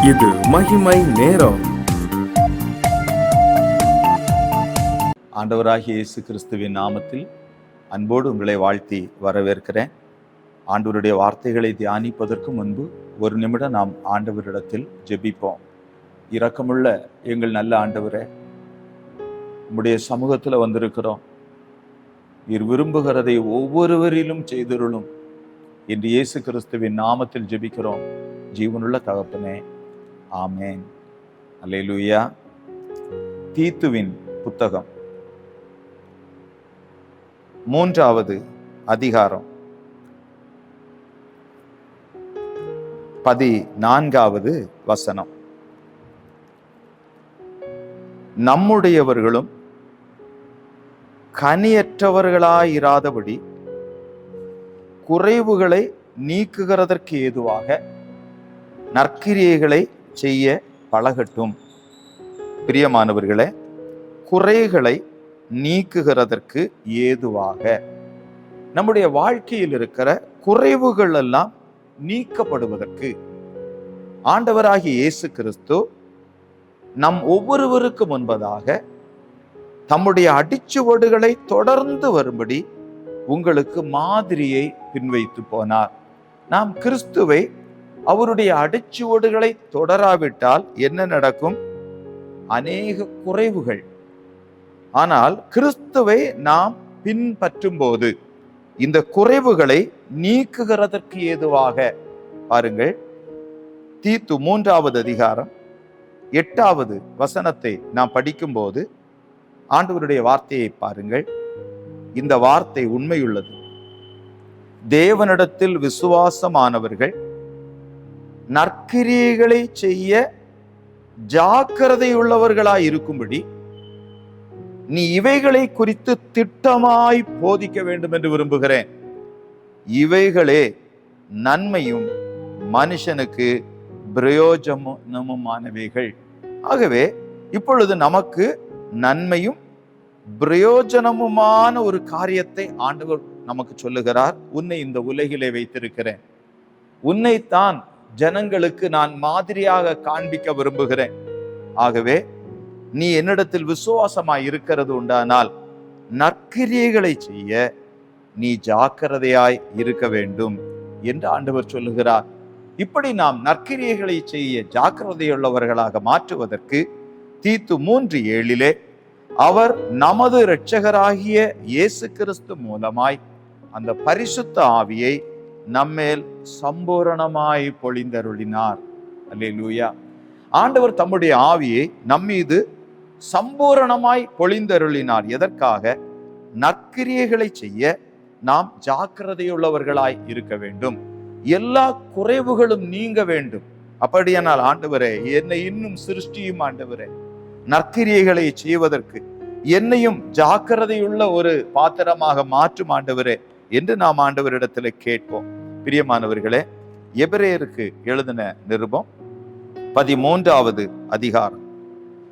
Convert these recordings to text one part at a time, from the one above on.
இது மகிமை நேரம். ஆண்டவராகிய இயேசு கிறிஸ்துவின் நாமத்தில் அன்போடு உங்களை வாழ்த்தி வரவேற்கிறேன். ஆண்டவருடைய வார்த்தைகளை தியானிப்பதற்கு முன்பு ஒரு நிமிடம் நாம் ஆண்டவரிடத்தில் ஜெபிப்போம். இரக்கமுள்ள எங்கள் நல்ல ஆண்டவரே, உம்முடைய சமூகத்தில் வந்திருக்கிறோம். நீர் விரும்புகிறதை ஒவ்வொருவரிலும் செய்திருளும் என்று இயேசு கிறிஸ்துவின் நாமத்தில் ஜெபிக்கிறோம். ஜீவனுள்ள தகப்பனே, ஆமேன். அல்லேலூயா. தீத்துவின் புத்தகம் 3வது அதிகாரம் 14வது வசனம். நம்முடையவர்களும் கனியற்றவர்களாயிராதபடி குறைவுகளை நீக்குகிறதற்கு ஏதுவாக நற்கிரியைகளை செய்ய பழகட்டும். பிரியமானவர்களே, குறைகளை நீக்குகிறதற்கு ஏதுவாக நம்முடைய வாழ்க்கையில் இருக்கிற குறைவுகள் எல்லாம் நீக்கப்படுவதற்கு ஆண்டவராகிய இயேசு கிறிஸ்து நம் ஒவ்வொருவருக்கு முன்பதாக தம்முடைய அடிச்சுவடுகளை தொடர்ந்து வரும்படி உங்களுக்கு மாதிரியை பின்வைத்து போனார். நாம் கிறிஸ்துவை, அவருடைய அடிச்சுவடுகளை தொடராவிட்டால் என்ன நடக்கும்? அநேக குறைவுகள். ஆனால் கிறிஸ்துவை நாம் பின்பற்றும் போது இந்த குறைவுகளை நீக்குகிறதற்கு ஏதுவாக, பாருங்கள், தீத்து 3வது அதிகாரம் 8வது வசனத்தை நாம் படிக்கும்போது ஆண்டவருடைய வார்த்தையை பாருங்கள். இந்த வார்த்தை உண்மையுள்ளது. தேவனிடத்தில் விசுவாசமானவர்கள் நற்கிரியைகளை செய்ய ஜாக்கிரதையுள்ளவர்களாய் இருக்கும்படி நீ இவைகளை குறித்து திட்டமாய் போதிக்க வேண்டும் என்று விரும்புகிறேன். இவைகளே நன்மையும் மனுஷனுக்கு பிரயோஜனமுமானவைகள். ஆகவே இப்பொழுது நமக்கு நன்மையும் பிரயோஜனமுமான ஒரு காரியத்தை ஆண்டவர் நமக்கு சொல்லுகிறார். உன்னை இந்த உலகிலே வைத்திருக்கிறேன். உன்னைத்தான் ஜனங்களுக்கு நான் மாதிரியாக காண்பிக்க விரும்புகிறேன். ஆகவே நீ என்னிடத்தில் விசுவாசமாய் இருக்கிறது உண்டானால் நற்கிரியைகளை செய்ய நீ ஜாக்கிரதையாய் இருக்க வேண்டும் என்று ஆண்டவர் சொல்லுகிறார். இப்படி நாம் நற்கிரியைகளை செய்ய ஜாக்கிரதையுள்ளவர்களாக மாற்றுவதற்கு தீத்து 3:7 அவர் நமது இரட்சகராகிய இயேசு கிறிஸ்து மூலமாய் அந்த பரிசுத்த ஆவியை நம்மேல் சம்பூரணமாய் பொழிந்தருளினார். அல்லேலூயா. ஆண்டவர் தம்முடைய ஆவியை நம்மீது சம்பூரணமாய் பொழிந்தருளினார். எதற்காக? நற்கிரியைகளை செய்ய நாம் ஜாக்கிரதையுள்ளவர்களாய் இருக்க வேண்டும். எல்லா குறைவுகளும் நீங்க வேண்டும். அப்படியானால் ஆண்டவரே, என்னை இன்னும் சிருஷ்டியும் ஆண்டவரே, நற்கிரியைகளை செய்வதற்கு என்னையும் ஜாக்கிரதையுள்ள ஒரு பாத்திரமாக மாற்றும் ஆண்டவரே என்று நாம் ஆண்டவரிடத்துல கேட்போம். பிரியமானவர்களே, எபிரேயருக்கு எழுதின நிருபம் 13வது அதிகாரம்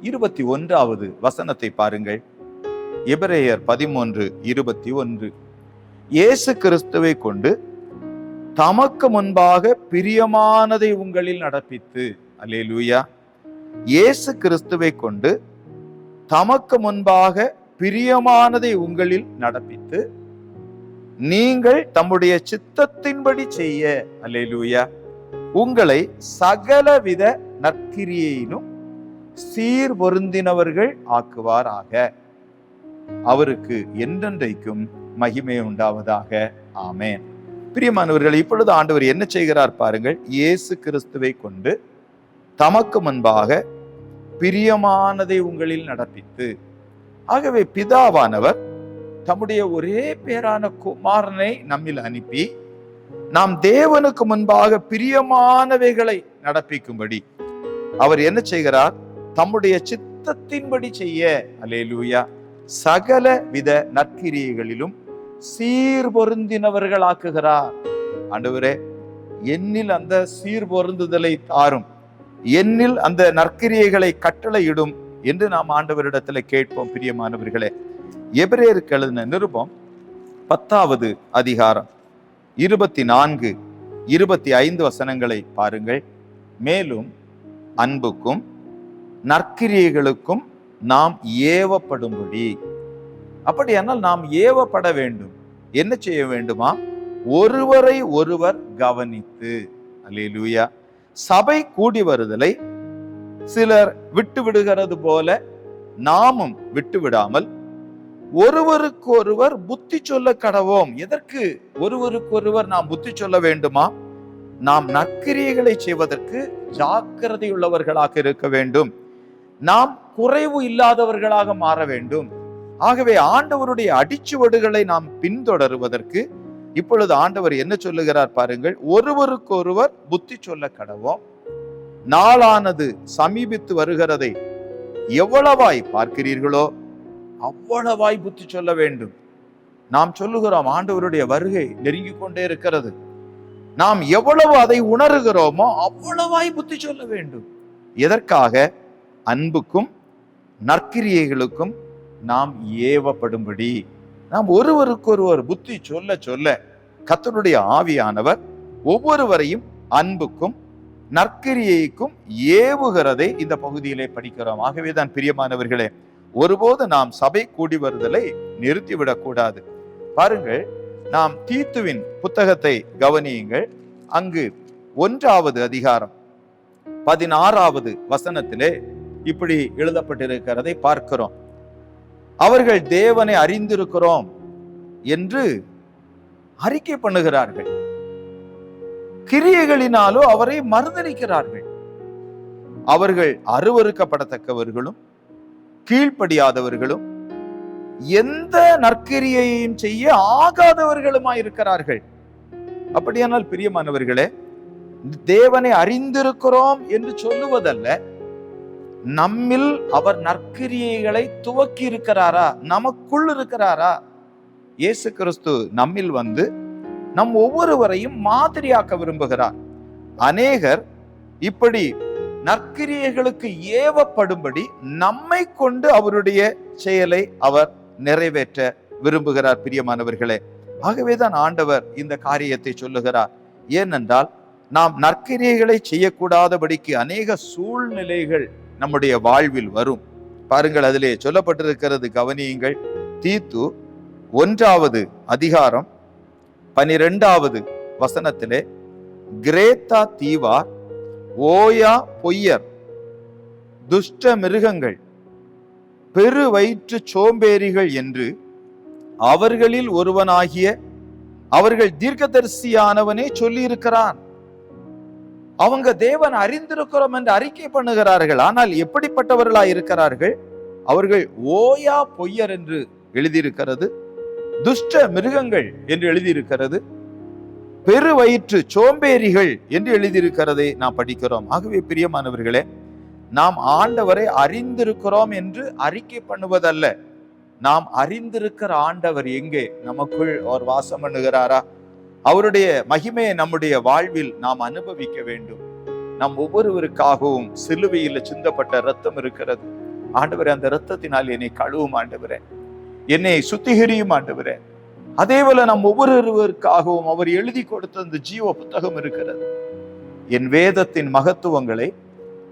21வது வசனத்தை பாருங்கள். எபிரேயர் 13:21. இயேசு கிறிஸ்துவை கொண்டு தமக்கு முன்பாக பிரியமானதை உங்களில் நடப்பித்து. அல்லேலூயா. இயேசு கிறிஸ்துவை கொண்டு தமக்கு முன்பாக பிரியமானதை உங்களில் நடப்பித்து நீங்கள் தம்முடைய சித்தத்தின்படி செய்ய, அல்லேலூயா, உங்களை சகலவித நற்கிரியையிலும் சீர் பொருந்தினவர்கள் ஆக்குவாராக. அவருக்கு என்றென்றைக்கும் மகிமை உண்டாவதாக. ஆமேன். பிரியமானவர்கள், இப்பொழுது ஆண்டவர் என்ன செய்கிறார் பாருங்கள். இயேசு கிறிஸ்துவை கொண்டு தமக்கு முன்பாக பிரியமானதை உங்களில் நடப்பித்து. ஆகவே பிதாவானவர் தம்முடைய ஒரே பேரான குமாரனை நம்மில் அனுப்பி நாம் தேவனுக்கு முன்பாக பிரியமானவைகளை நடப்பிக்கும்படி அவர் என்ன செய்கிறார்? தம்முடைய சித்தத்தின்படி செய்ய, அல்லேலூயா, சகல வித நற்கிரியைகளிலும் சீர் பொருந்தினவர்களாக்குகிறார். ஆண்டவரே, என்னில் அந்த சீர் பொருந்துதலை தாரும், என்னில் அந்த நற்கிரியைகளை கட்டளையிடும் என்று நாம் ஆண்டவரிடத்துல கேட்போம். பிரியமானவர்களே, எபிரேயருக்கு எழுதின நிருபம் 10வது அதிகாரம் 24, 25 வசனங்களை பாருங்கள். மேலும் அன்புக்கும் நற்கிரியைகளுக்கும் நாம் ஏவப்படும்படி. அப்படியானால் நாம் ஏவப்பட வேண்டும். என்ன செய்ய வேண்டுமா? ஒருவரை ஒருவர் கவனித்து. அல்லேலூயா. சபை கூடி வருதலை சிலர் விட்டு விடுகிறது போல நாமும் விட்டு விடாமல் ஒருவருக்கொருவர் புத்தி சொல்ல கடவோம். எதற்கு ஒருவருக்கொருவர் நாம் புத்தி சொல்ல வேண்டுமா? நாம் நற்கிரியைகளை செய்வதற்கு ஜாக்கிரதை உள்ளவர்களாக இருக்க வேண்டும். நாம் குறைவு இல்லாதவர்களாக மாற வேண்டும். ஆகவே ஆண்டவருடைய அடிச்சுவடுகளை நாம் பின்தொடருவதற்கு இப்பொழுது ஆண்டவர் என்ன சொல்லுகிறார் பாருங்கள். ஒருவருக்கொருவர் புத்தி சொல்ல கடவோம். நாளானது சமீபித்து வருகிறதை எவ்வளவாய் பார்க்கிறீர்களோ அவ்வளவாய் புத்தி சொல்ல வேண்டும். நாம் சொல்லுகிறோம் ஆண்டவருடைய வருகை நெருங்கிக் கொண்டே இருக்கிறது. நாம் எவ்வளவு அதை உணர்கிறோமோ அவ்வளவாய் புத்தி சொல்ல வேண்டும். எதற்காக? அன்புக்கும் நற்கிரியைகளுக்கும் நாம் ஏவப்படும்படி. நாம் ஒருவருக்கொருவர் புத்தி சொல்ல சொல்ல கர்த்தருடைய ஆவியானவர் ஒவ்வொருவரையும் அன்புக்கும் நற்கிரியைக்கும் ஏவுகிறதை இந்த பகுதியிலே படிக்கிறோம். ஆகவேதான் பிரியமானவர்களே, ஒருபோது நாம் சபை கூடி வருதலை நிறுத்திவிடக் கூடாது. பாருங்கள், நாம் தீத்துவின் புத்தகத்தை கவனியுங்கள். அங்கு 1வது அதிகாரம் 16வது வசனத்திலே இப்படி எழுதப்பட்டிருக்கிறதை பார்க்கிறோம். அவர்கள் தேவனை அறிந்திருக்கிறோம் என்று அறிக்கை பண்ணுகிறார்கள், கிரியைகளினாலோ அவரை மறுதலிக்கிறார்கள். அவர்கள் அருவருக்கப்படத்தக்கவர்களும் கீழ்ப்படியாதவர்களும் எந்த நற்கிரியையும் செய்ய ஆகாதவர்களுமாயிருக்கிறார்கள். அப்படியானால் பிரியமானவர்களே, தேவனை அறிந்திருக்கிறோம் என்று சொல்லுவதல்ல, நம்மில் அவர் நற்கிரியைகளை துவக்கி இருக்கிறாரா, நமக்குள் இருக்கிறாரா? இயேசு கிறிஸ்து நம்மில் வந்து நம் ஒவ்வொருவரையும் மாதிரியாக்க விரும்புகிறார். அநேகர் இப்படி நற்கிரியைகளுக்கு ஏவப்படும்படி நம்மை கொண்டு அவருடைய செயலை அவர் நிறைவேற்ற விரும்புகிறார். பிரியமானவர்களே, ஆகவேதான் ஆண்டவர் இந்த காரியத்தை சொல்லுகிறார். ஏனென்றால் நாம் நற்கிரியைகளை செய்யக்கூடாதபடிக்கு அநேக சூழ்நிலைகள் நம்முடைய வாழ்வில் வரும். பாருங்கள், அதிலே சொல்லப்பட்டிருக்கிறது, கவனியுங்கள். தீத்து 1வது அதிகாரம் 12வது வசனத்திலே கிரேத்தா தீவார், ஓயா பொய்யர், துஷ்ட மிருகங்கள், பெரு வயிற்று சோம்பேறிகள் என்று அவர்களில் ஒருவனாகிய அவர்கள் தீர்க்கதரிசியானவனே சொல்லி இருக்கிறான். அவங்க தேவன் அறிந்திருக்கிறோம் என்று அறிக்கை பண்ணுகிறார்கள். ஆனால் எப்படிப்பட்டவர்களா இருக்கிறார்கள்? அவர்கள் ஓயா பொய்யர் என்று எழுதியிருக்கிறது, துஷ்ட மிருகங்கள் என்று எழுதியிருக்கிறது, பெரு வயிற்று சோம்பேறிகள் என்று எழுதியிருக்கிறதை நாம் படிக்கிறோம். ஆகவே பிரியமானவர்களே, நாம் ஆண்டவரை அறிந்திருக்கிறோம் என்று அறிக்கை பண்ணுவதல்ல, நாம் அறிந்திருக்கிற ஆண்டவர் எங்கே? நமக்குள் அவர் வாசம் பண்ணுகிறாரா? அவருடைய மகிமையை நம்முடைய வாழ்வில் நாம் அனுபவிக்க வேண்டும். நம் ஒவ்வொருவருக்காகவும் சிலுவையில் சிந்தப்பட்ட இரத்தம் இருக்கிறது. ஆண்டவரே, அந்த இரத்தத்தினால் என்னை கழுவும் ஆண்டவரே, என்னை சுத்திகரியும் ஆண்டவரே. அதே போல நம் ஒவ்வொருவருக்காகவும் அவர் எழுதி கொடுத்த அந்த ஜீவ புத்தகம் இருக்கிறது. என் வேதத்தின் மகத்துவங்களை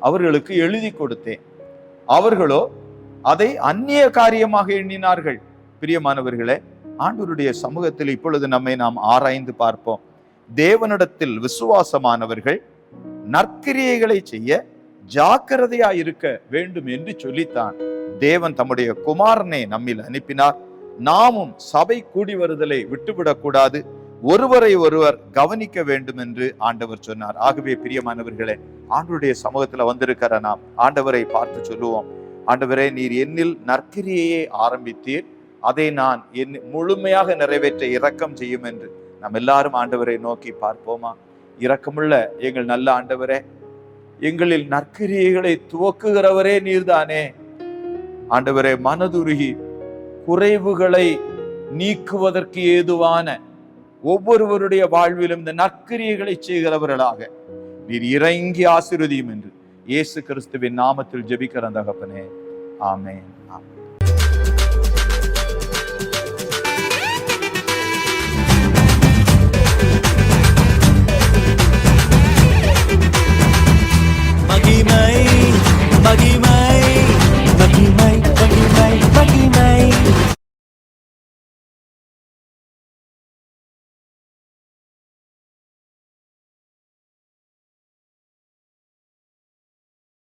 அவர்களுக்கு எழுதி கொடுத்தேன், அவர்களோ அதை அந்நிய காரியமாக எண்ணினார்கள். பிரியமானவர்களே, ஆண்டவருடைய சமூகத்தில் இப்பொழுது நாம் ஆராய்ந்து பார்ப்போம். தேவனிடத்தில் விசுவாசமானவர்கள் நற்கிரியைகளை செய்ய ஜாக்கிரதையா இருக்க வேண்டும் என்று சொல்லித்தான் தேவன் தம்முடைய குமாரனை நம்மில் அனுப்பினார். நாமும் சபை கூடி வருதலை விட்டுவிடக் கூடாது, ஒருவரை ஒருவர் கவனிக்க வேண்டும் என்று ஆண்டவர் சொன்னார். ஆகவே பிரியமானவர்களே, ஆண்டவருடைய சமூகத்துல வந்திருக்கிற நாம் ஆண்டவரை பார்த்து சொல்லுவோம், ஆண்டவரே, நீர் என்னில் நற்கிரியையை ஆரம்பித்தீர், அதை நான் முழுமையாக நிறைவேற்ற இரக்கம் செய்யும் என்று நாம் எல்லாரும் ஆண்டவரை நோக்கி பார்ப்போமா? இரக்கமுள்ள எங்கள் நல்ல ஆண்டவரே, எங்களில் நற்கிரியைகளை துவக்குகிறவரே நீர்தானே. ஆண்டவரே, மனதுருகி குறைவுகளை நீக்குவதற்கு ஏதுவான ஒவ்வொருவருடைய வாழ்விலும் இந்த நற்கிரியைகளை செய்கிறவர்களாக நீர் இறங்கி ஆசீர்வதியும் என்று இயேசு கிறிஸ்துவின் நாமத்தில் ஜெபிக்கிற தகப்பனே, ஆமென்.